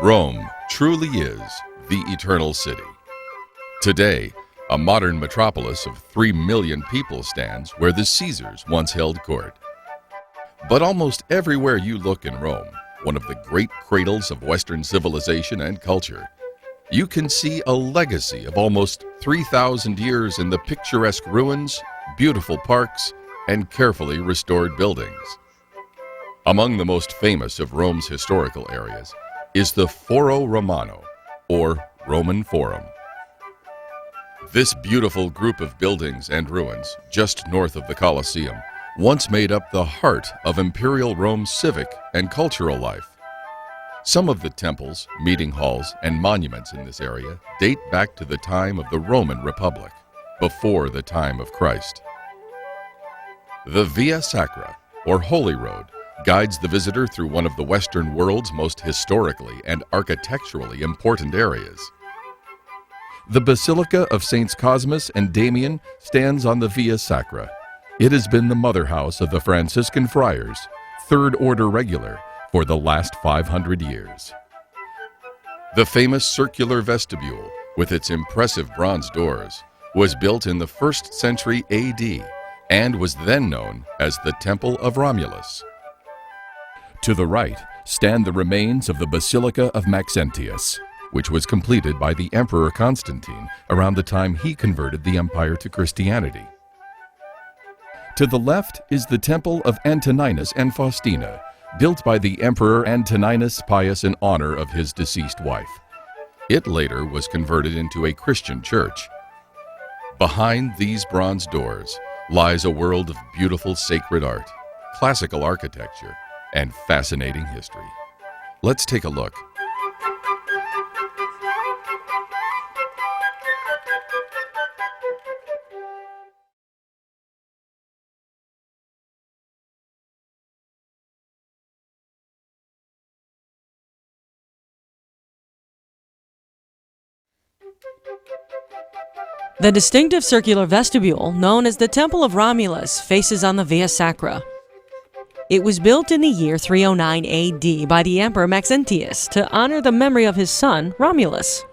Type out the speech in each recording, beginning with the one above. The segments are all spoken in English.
Rome truly is the eternal city. Today, a modern metropolis of 3 million people stands where the Caesars once held court. But almost everywhere you look in Rome, one of the great cradles of Western civilization and culture, you can see a legacy of almost 3,000 years in the picturesque ruins, beautiful parks, and carefully restored buildings. Among the most famous of Rome's historical areas is the Foro Romano, or Roman Forum. This beautiful group of buildings and ruins, just north of the Colosseum, once made up the heart of Imperial Rome's civic and cultural life. Some of the temples, meeting halls, and monuments in this area date back to the time of the Roman Republic, before the time of Christ. The Via Sacra, or Holy Road, guides the visitor through one of the Western world's most historically and architecturally important areas. The Basilica of Saints Cosmas and Damian stands on the Via Sacra. It has been the mother house of the Franciscan friars, Third Order Regular, for the last 500 years. The famous circular vestibule, with its impressive bronze doors, was built in the 1st century AD and was then known as the Temple of Romulus. To the right stand the remains of the Basilica of Maxentius, which was completed by the Emperor Constantine around the time he converted the empire to Christianity. To the left is the Temple of Antoninus and Faustina, built by the Emperor Antoninus Pius in honor of his deceased wife. It later was converted into a Christian church. Behind these bronze doors lies a world of beautiful sacred art, classical architecture, and fascinating history. Let's take a look. The distinctive circular vestibule, known as the Temple of Romulus, faces on the Via Sacra. It was built in the year 309 AD by the Emperor Maxentius to honor the memory of his son, Romulus.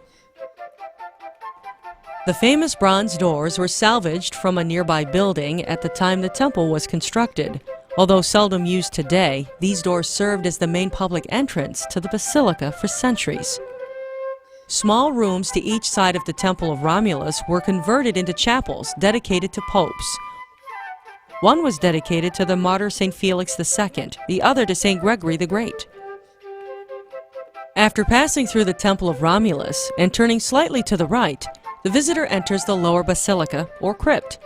The famous bronze doors were salvaged from a nearby building at the time the temple was constructed. Although seldom used today, these doors served as the main public entrance to the Basilica for centuries. Small rooms to each side of the Temple of Romulus were converted into chapels dedicated to popes. One was dedicated to the martyr St. Felix II, the other to St. Gregory the Great. After passing through the Temple of Romulus and turning slightly to the right, the visitor enters the lower basilica, or crypt.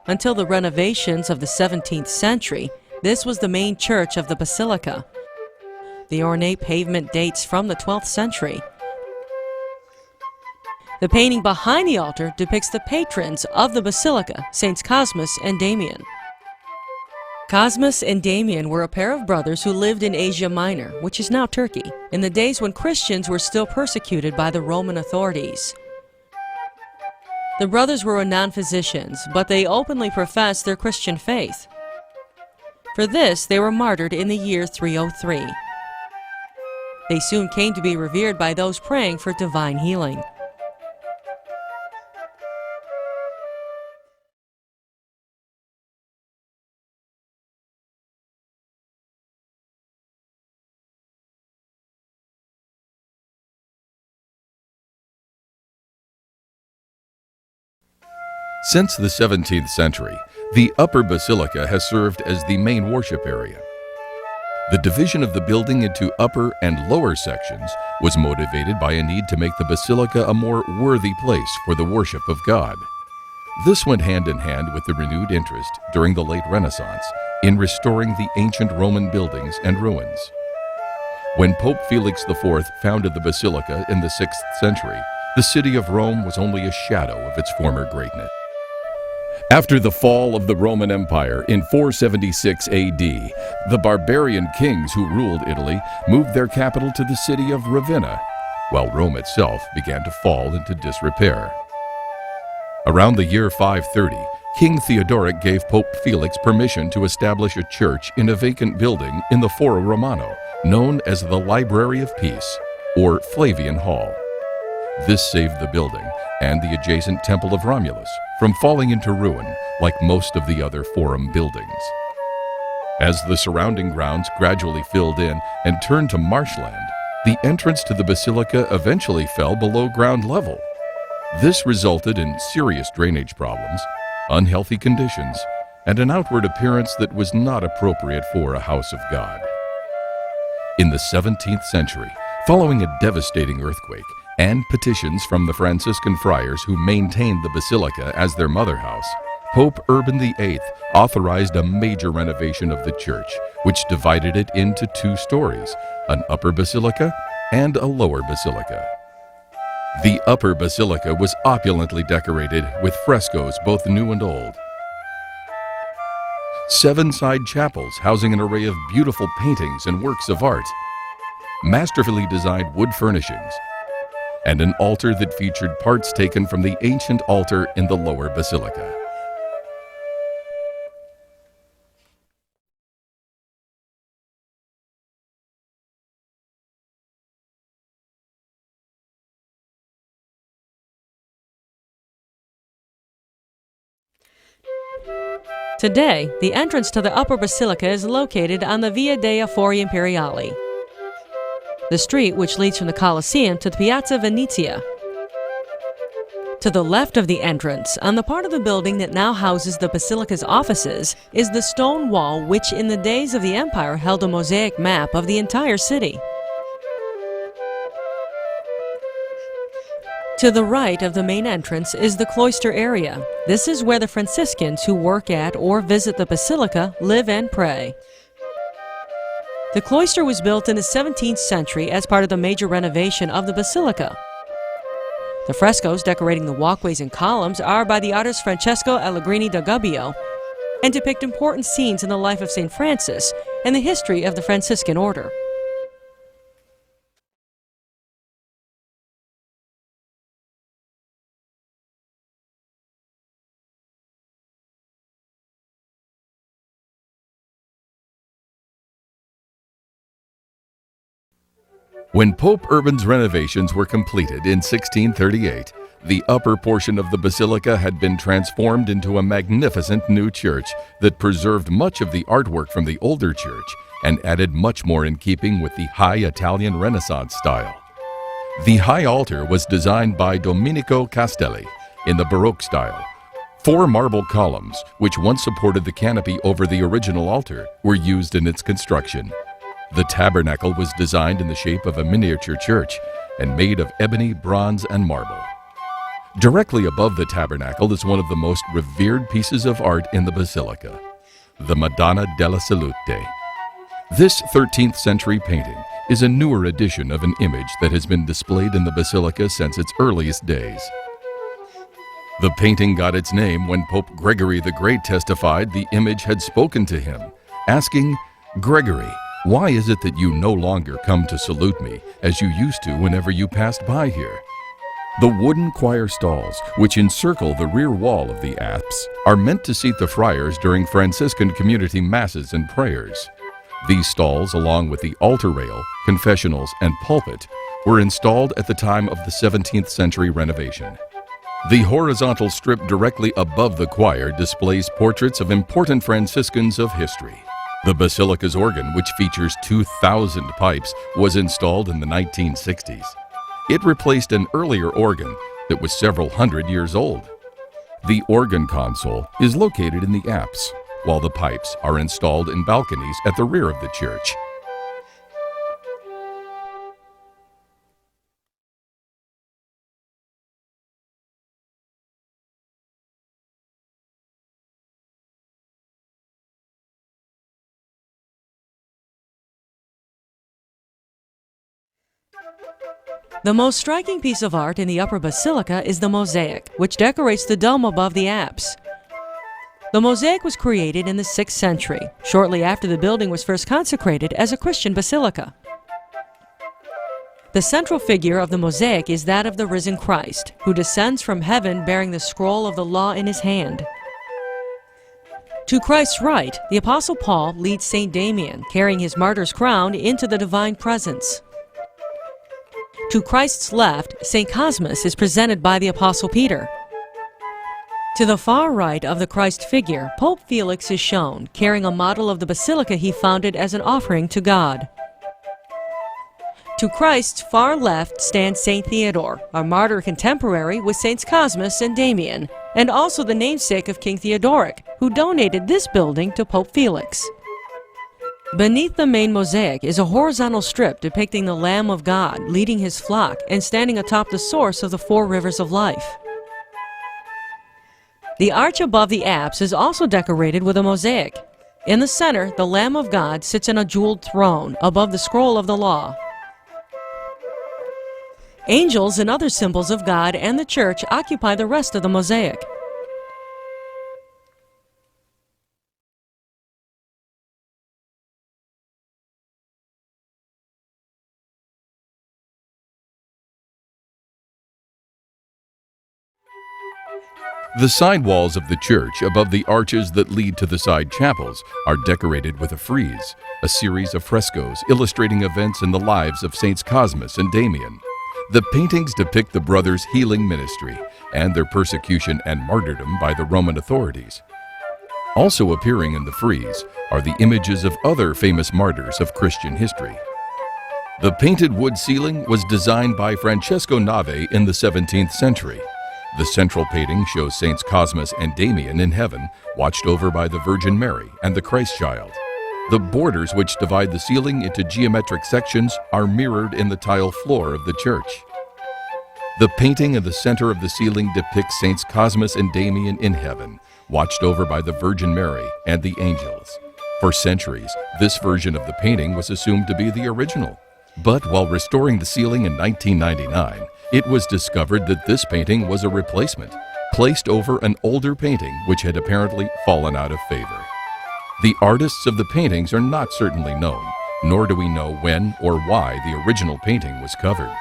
Until the renovations of the 17th century, this was the main church of the basilica. The ornate pavement dates from the 12th century. The painting behind the altar depicts the patrons of the basilica, Saints Cosmas and Damian. Cosmas and Damian were a pair of brothers who lived in Asia Minor, which is now Turkey, in the days when Christians were still persecuted by the Roman authorities. The brothers were renowned physicians, but they openly professed their Christian faith. For this, they were martyred in the year 303. They soon came to be revered by those praying for divine healing. Since the 17th century, the Upper Basilica has served as the main worship area. The division of the building into upper and lower sections was motivated by a need to make the basilica a more worthy place for the worship of God. This went hand in hand with the renewed interest during the late Renaissance in restoring the ancient Roman buildings and ruins. When Pope Felix IV founded the basilica in the 6th century, the city of Rome was only a shadow of its former greatness. After the fall of the Roman Empire in 476 AD, the barbarian kings who ruled Italy moved their capital to the city of Ravenna, while Rome itself began to fall into disrepair. Around the year 530, King Theodoric gave Pope Felix permission to establish a church in a vacant building in the Foro Romano, known as the Library of Peace. or Flavian Hall. This saved the building and the adjacent Temple of Romulus from falling into ruin like most of the other Forum buildings. As the surrounding grounds gradually filled in and turned to marshland, the entrance to the basilica eventually fell below ground level. This resulted in serious drainage problems, unhealthy conditions, and an outward appearance that was not appropriate for a house of God. In the 17th century, following a devastating earthquake and petitions from the Franciscan friars who maintained the basilica as their mother house, Pope Urban VIII authorized a major renovation of the church, which divided it into 2 stories, an upper basilica and a lower basilica. The upper basilica was opulently decorated with frescoes both new and old. 7 side chapels housing an array of beautiful paintings and works of art, masterfully designed wood furnishings, and an altar that featured parts taken from the ancient altar in the lower basilica. Today, the entrance to the Upper Basilica is located on the Via dei Fori Imperiali, the street which leads from the Colosseum to the Piazza Venezia. To the left of the entrance, on the part of the building that now houses the basilica's offices, is the stone wall which in the days of the Empire held a mosaic map of the entire city. To the right of the main entrance is the cloister area. This is where the Franciscans who work at or visit the basilica live and pray. The cloister was built in the 17th century as part of the major renovation of the basilica. The frescoes decorating the walkways and columns are by the artist Francesco Allegrini da Gubbio and depict important scenes in the life of St. Francis and the history of the Franciscan order. When Pope Urban's renovations were completed in 1638, the upper portion of the basilica had been transformed into a magnificent new church that preserved much of the artwork from the older church and added much more in keeping with the high Italian Renaissance style. The high altar was designed by Domenico Castelli in the Baroque style. 4 marble columns, which once supported the canopy over the original altar, were used in its construction. The tabernacle was designed in the shape of a miniature church and made of ebony, bronze, and marble. Directly above the tabernacle is one of the most revered pieces of art in the basilica, the Madonna della Salute. This 13th century painting is a newer edition of an image that has been displayed in the basilica since its earliest days. The painting got its name when Pope Gregory the Great testified the image had spoken to him, asking, "Gregory, why is it that you no longer come to salute me as you used to whenever you passed by here?" The wooden choir stalls, which encircle the rear wall of the apse, are meant to seat the friars during Franciscan community masses and prayers. These stalls, along with the altar rail, confessionals, and pulpit, were installed at the time of the 17th century renovation. The horizontal strip directly above the choir displays portraits of important Franciscans of history. The basilica's organ, which features 2,000 pipes, was installed in the 1960s. It replaced an earlier organ that was several hundred years old. The organ console is located in the apse, while the pipes are installed in balconies at the rear of the church. The most striking piece of art in the Upper Basilica is the mosaic, which decorates the dome above the apse. The mosaic was created in the 6th century, shortly after the building was first consecrated as a Christian basilica. The central figure of the mosaic is that of the risen Christ, who descends from heaven bearing the scroll of the law in his hand. To Christ's right, the Apostle Paul leads St. Damian, carrying his martyr's crown, into the divine presence. To Christ's left, St. Cosmas is presented by the Apostle Peter. To the far right of the Christ figure, Pope Felix is shown, carrying a model of the basilica he founded as an offering to God. To Christ's far left stands St. Theodore, a martyr contemporary with Saints Cosmas and Damian, and also the namesake of King Theodoric, who donated this building to Pope Felix. Beneath the main mosaic is a horizontal strip depicting the Lamb of God leading his flock and standing atop the source of the four rivers of life. The arch above the apse is also decorated with a mosaic. In the center, the Lamb of God sits on a jeweled throne above the scroll of the law. Angels and other symbols of God and the Church occupy the rest of the mosaic. The side walls of the church above the arches that lead to the side chapels are decorated with a frieze, a series of frescoes illustrating events in the lives of Saints Cosmas and Damian. The paintings depict the brothers' healing ministry and their persecution and martyrdom by the Roman authorities. Also appearing in the frieze are the images of other famous martyrs of Christian history. The painted wood ceiling was designed by Francesco Nave in the 17th century. The central painting shows Saints Cosmas and Damian in heaven, watched over by the Virgin Mary and the Christ child. The borders which divide the ceiling into geometric sections are mirrored in the tile floor of the church. The painting in the center of the ceiling depicts Saints Cosmas and Damian in heaven, watched over by the Virgin Mary and the angels. For centuries, this version of the painting was assumed to be the original. But while restoring the ceiling in 1999, it was discovered that this painting was a replacement, placed over an older painting which had apparently fallen out of favor. The artists of the paintings are not certainly known, nor do we know when or why the original painting was covered.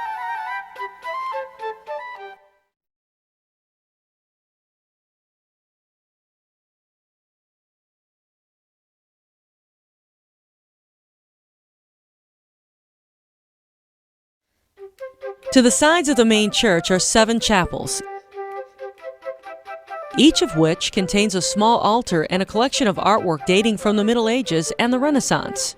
To the sides of the main church are 7 chapels, each of which contains a small altar and a collection of artwork dating from the Middle Ages and the Renaissance.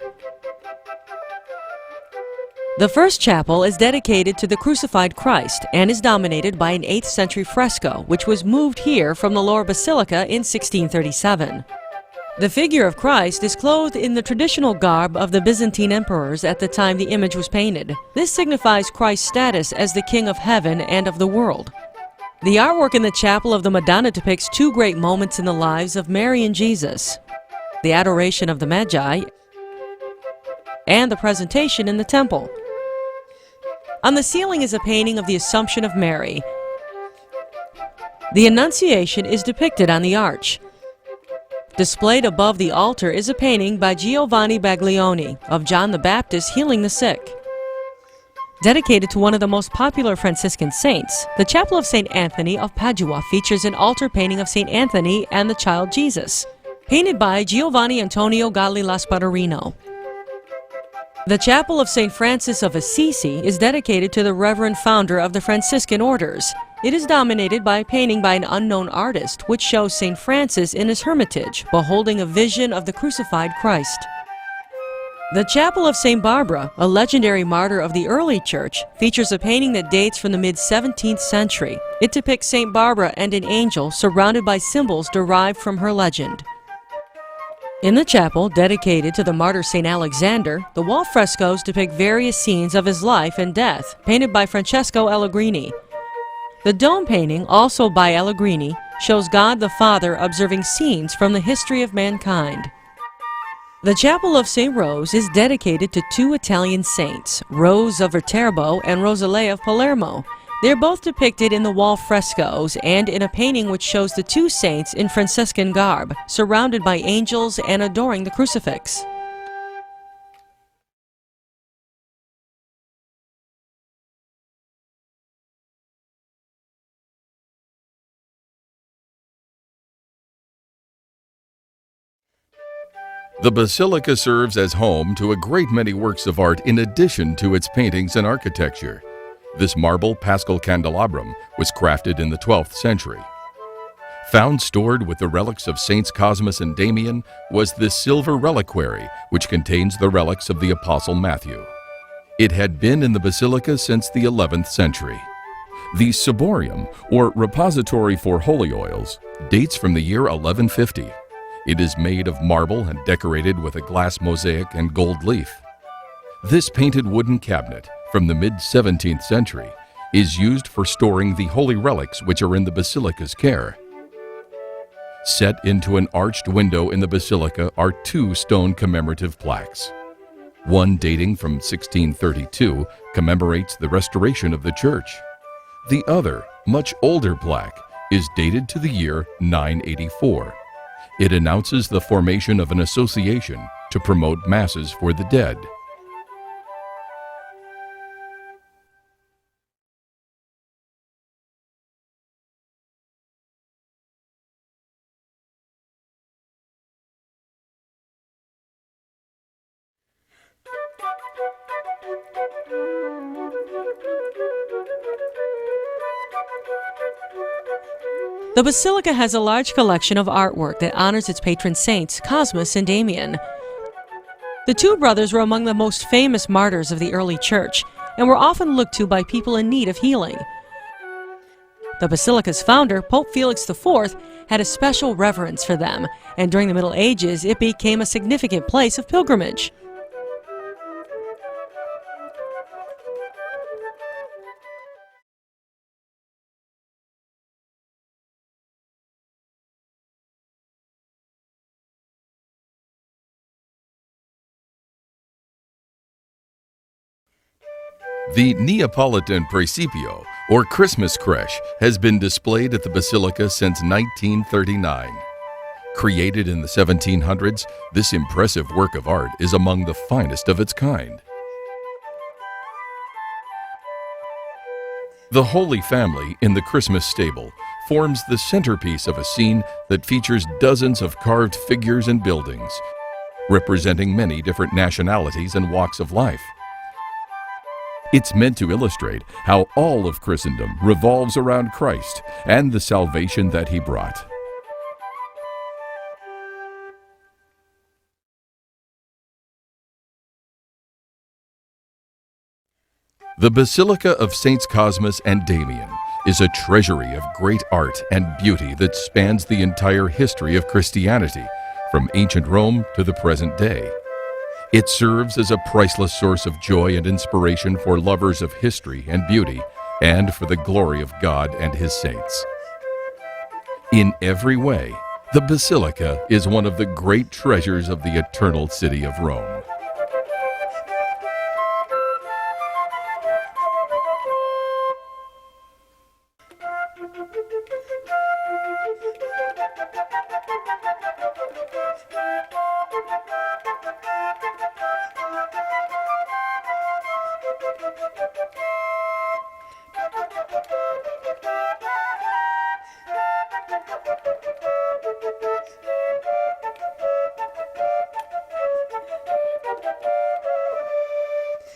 The first chapel is dedicated to the crucified Christ and is dominated by an 8th century fresco, which was moved here from the lower basilica in 1637. The figure of Christ is clothed in the traditional garb of the Byzantine emperors at the time the image was painted. This signifies Christ's status as the King of heaven and of the world. The artwork in the chapel of the Madonna depicts 2 great moments in the lives of Mary and Jesus: the adoration of the Magi and the presentation in the temple. On the ceiling is a painting of the Assumption of Mary. The Annunciation is depicted on the arch. Displayed above the altar is a painting by Giovanni Baglioni of John the Baptist healing the sick. Dedicated to one of the most popular Franciscan saints, the Chapel of St. Anthony of Padua features an altar painting of St. Anthony and the child Jesus, painted by Giovanni Antonio Galli Laspararino. The Chapel of St. Francis of Assisi is dedicated to the Reverend Founder of the Franciscan Orders. It is dominated by a painting by an unknown artist, which shows St. Francis in his hermitage, beholding a vision of the crucified Christ. The Chapel of St. Barbara, a legendary martyr of the early church, features a painting that dates from the mid-17th century. It depicts St. Barbara and an angel surrounded by symbols derived from her legend. In the chapel, dedicated to the martyr St. Alexander, the wall frescoes depict various scenes of his life and death, painted by Francesco Allegrini. The dome painting, also by Allegrini, shows God the Father observing scenes from the history of mankind. The Chapel of St. Rose is dedicated to 2 Italian saints, Rose of Viterbo and Rosalea of Palermo. They are both depicted in the wall frescoes and in a painting which shows the 2 saints in Franciscan garb, surrounded by angels and adoring the crucifix. The Basilica serves as home to a great many works of art in addition to its paintings and architecture. This marble paschal candelabrum was crafted in the 12th century. Found stored with the relics of Saints Cosmas and Damian was this silver reliquary, which contains the relics of the Apostle Matthew. It had been in the basilica since the 11th century. The ciborium, or repository for holy oils, dates from the year 1150. It is made of marble and decorated with a glass mosaic and gold leaf. This painted wooden cabinet, from the mid-17th century, is used for storing the holy relics which are in the basilica's care. Set into an arched window in the basilica are two stone commemorative plaques. One dating from 1632 commemorates the restoration of the church. The other, much older plaque, is dated to the year 984. It announces the formation of an association to promote masses for the dead. The Basilica has a large collection of artwork that honors its patron saints, Cosmas and Damian. The two brothers were among the most famous martyrs of the early church and were often looked to by people in need of healing. The Basilica's founder, Pope Felix IV, had a special reverence for them, and during the Middle Ages it became a significant place of pilgrimage. The Neapolitan Principio, or Christmas creche, has been displayed at the Basilica since 1939. Created in the 1700s, this impressive work of art is among the finest of its kind. The Holy Family in the Christmas stable forms the centerpiece of a scene that features dozens of carved figures and buildings, representing many different nationalities and walks of life. It's meant to illustrate how all of Christendom revolves around Christ and the salvation that He brought. The Basilica of Saints Cosmas and Damian is a treasury of great art and beauty that spans the entire history of Christianity, from ancient Rome to the present day. It serves as a priceless source of joy and inspiration for lovers of history and beauty, and for the glory of God and His saints. In every way, the Basilica is one of the great treasures of the eternal city of Rome.